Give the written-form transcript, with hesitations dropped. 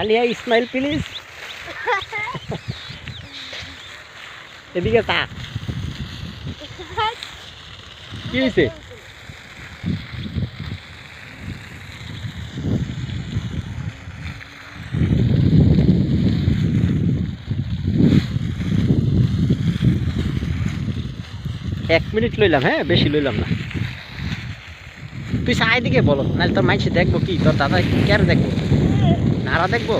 Alia Ismail please এদিকে তা কি হয়েছে? এক মিনিট লইলাম, হ্যাঁ বেশি লইলাম না। তুই চাই দিকে বলো, নাহলে তোর মাইসে দেখবো কি, তোর দাদা কে দেখবো, নারা দেখবো।